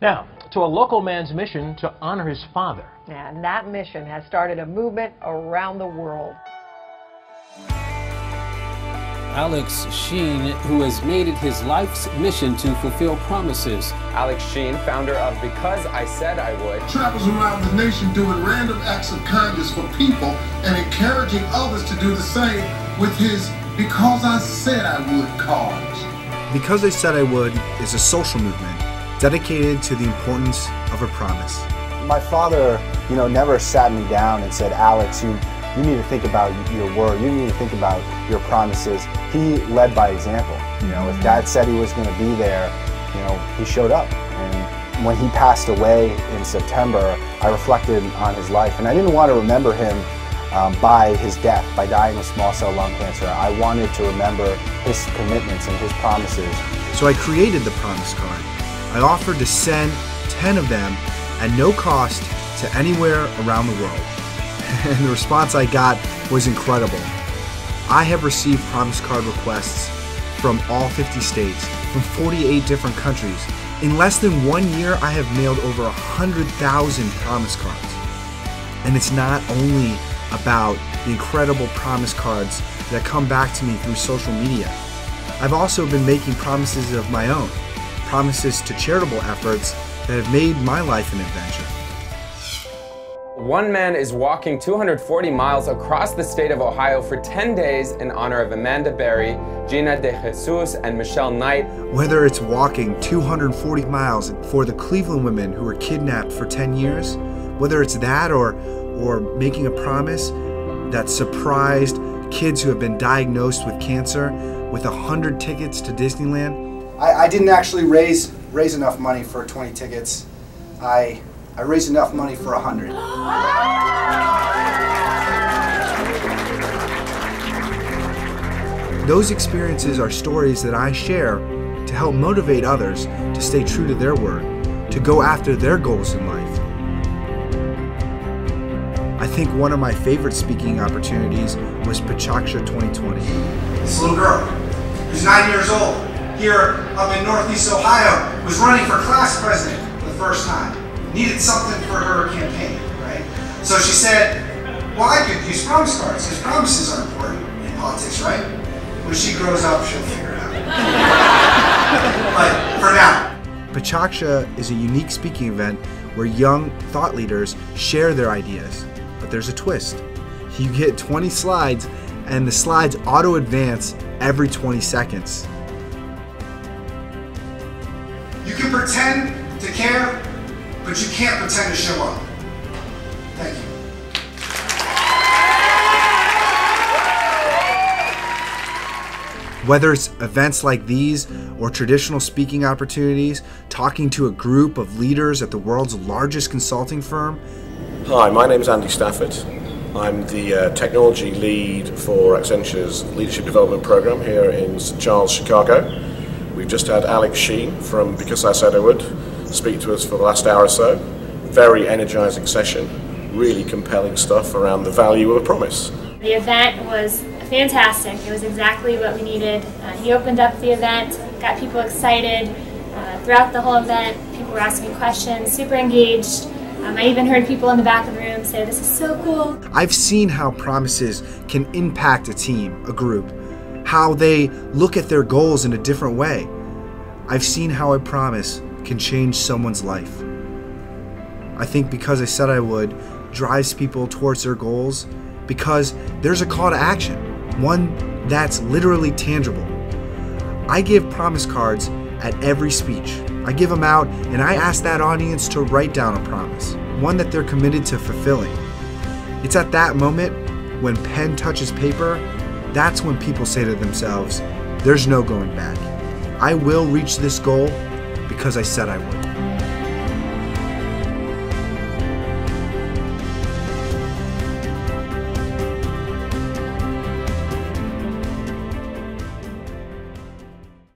Now, to a local man's mission to honor his father. And that mission has started a movement around the world. Alex Sheen, who has made it his life's mission to fulfill promises. Alex Sheen, founder of Because I Said I Would. Travels around the nation doing random acts of kindness for people and encouraging others to do the same with his Because I Said I Would cards. Because I Said I Would is a social movement dedicated to the importance of a promise. My father, never sat me down and said, Alex, you need to think about your word. You need to think about your promises. He led by example. If Dad said he was going to be there, he showed up. And when he passed away in September, I reflected on his life. And I didn't want to remember him by his death, by dying of small cell lung cancer. I wanted to remember his commitments and his promises. So I created the promise card. I offered to send 10 of them at no cost to anywhere around the world. And the response I got was incredible. I have received promise card requests from all 50 states, from 48 different countries. In less than 1 year, I have mailed over 100,000 promise cards. And it's not only about the incredible promise cards that come back to me through social media. I've also been making promises of my own, promises to charitable efforts that have made my life an adventure. One man is walking 240 miles across the state of Ohio for 10 days in honor of Amanda Berry, Gina De Jesus, and Michelle Knight. Whether it's walking 240 miles for the Cleveland women who were kidnapped for 10 years, whether it's that or making a promise that surprised kids who have been diagnosed with cancer with 100 tickets to Disneyland. I didn't actually raise enough money for 20 tickets. I raised enough money for 100. Those experiences are stories that I share to help motivate others to stay true to their word, to go after their goals in life. I think one of my favorite speaking opportunities was Pachaksha 2020. This little girl, who's 9 years old, here up in Northeast Ohio, was running for class president for the first time. Needed something for her campaign, right? So she said, well, I could use promise cards, because promises are important in politics, right? When she grows up, she'll figure it out. But for now. Pachaksha is a unique speaking event where young thought leaders share their ideas. But there's a twist. You get 20 slides, and the slides auto-advance every 20 seconds. You can pretend to care, but you can't pretend to show up. Thank you. Whether it's events like these or traditional speaking opportunities, talking to a group of leaders at the world's largest consulting firm. Hi, my name is Andy Stafford. I'm the technology lead for Accenture's Leadership Development Program here in St. Charles, Chicago. We've just had Alex Sheen from Because I Said I Would speak to us for the last hour or so. Very energizing session, really compelling stuff around the value of a promise. The event was fantastic. It was exactly what we needed. He opened up the event, got people excited. Throughout the whole event, people were asking questions, super engaged. I even heard people in the back of the room say, "This is so cool." I've seen how promises can impact a team, a group, how they look at their goals in a different way. I've seen how a promise can change someone's life. I think Because I Said I Would drives people towards their goals because there's a call to action, one that's literally tangible. I give promise cards at every speech. I give them out and I ask that audience to write down a promise, one that they're committed to fulfilling. It's at that moment when pen touches paper, that's when people say to themselves, there's no going back. I will reach this goal because I said I would.